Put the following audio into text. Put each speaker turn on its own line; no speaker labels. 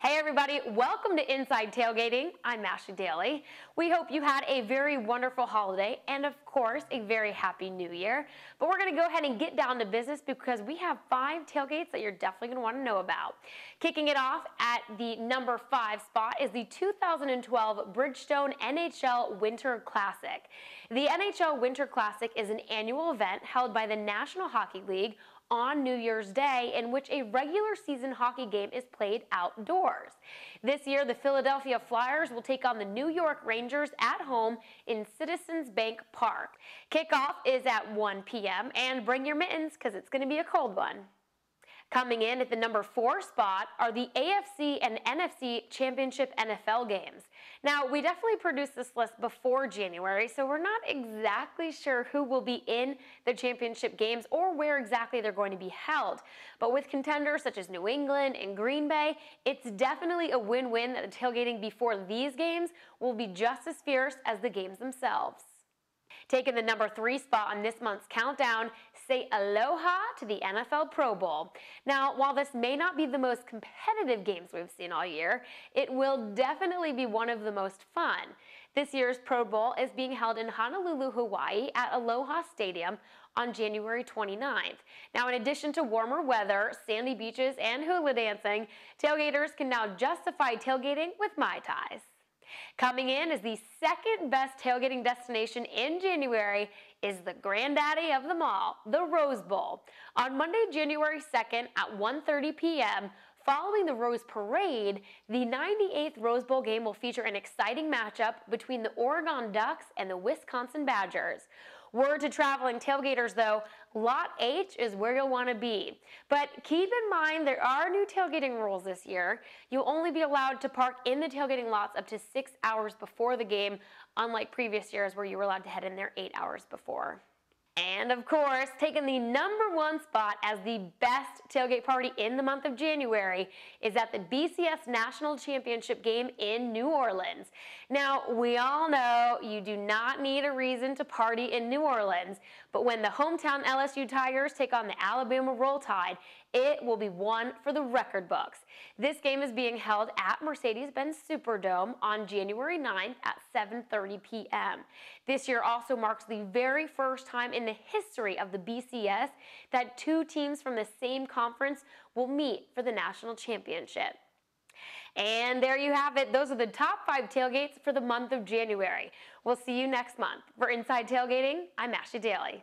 Hey everybody, welcome to Inside Tailgating. I'm Ashley Daly. We hope you had a very wonderful holiday and of course a very happy new year. But we're going to go ahead and get down to business because we have 5 tailgates that you're definitely going to want to know about. Kicking it off at the number 5 spot is the 2012 Bridgestone NHL Winter Classic. The NHL Winter Classic is an annual event held by the National Hockey League on New Year's Day, in which a regular season hockey game is played outdoors. This year, the Philadelphia Flyers will take on the New York Rangers at home in Citizens Bank Park. Kickoff is at 1 p.m. and bring your mittens because it's going to be a cold one. Coming in at the number 4 spot are the AFC and NFC Championship NFL games. Now, we definitely produced this list before January, so we're not exactly sure who will be in the championship games or where exactly they're going to be held. But with contenders such as New England and Green Bay, it's definitely a win-win that the tailgating before these games will be just as fierce as the games themselves. Taking the number 3 spot on this month's countdown, say aloha to the NFL Pro Bowl. Now, while this may not be the most competitive games we've seen all year, it will definitely be one of the most fun. This year's Pro Bowl is being held in Honolulu, Hawaii at Aloha Stadium on January 29th. Now, in addition to warmer weather, sandy beaches, and hula dancing, tailgaters can now justify tailgating with Mai Tais. Coming in as the second best tailgating destination in January is the granddaddy of them all, the Rose Bowl. On Monday, January 2nd at 1:30 p.m., following the Rose Parade, the 98th Rose Bowl game will feature an exciting matchup between the Oregon Ducks and the Wisconsin Badgers. Word to traveling tailgaters, though, Lot H is where you'll want to be. But keep in mind there are new tailgating rules this year. You'll only be allowed to park in the tailgating lots up to 6 hours before the game, unlike previous years where you were allowed to head in there 8 hours before. And of course, taking the number 1 spot as the best tailgate party in the month of January is at the BCS National Championship game in New Orleans. Now, we all know you do not need a reason to party in New Orleans, but when the hometown LSU Tigers take on the Alabama Roll Tide, it will be one for the record books. This game is being held at Mercedes-Benz Superdome on January 9th at 7:30 p.m. This year also marks the very first time in the history of the BCS that 2 teams from the same conference will meet for the national championship. And there you have it. Those are the top 5 tailgates for the month of January. We'll see you next month. For Inside Tailgating, I'm Ashley Daly.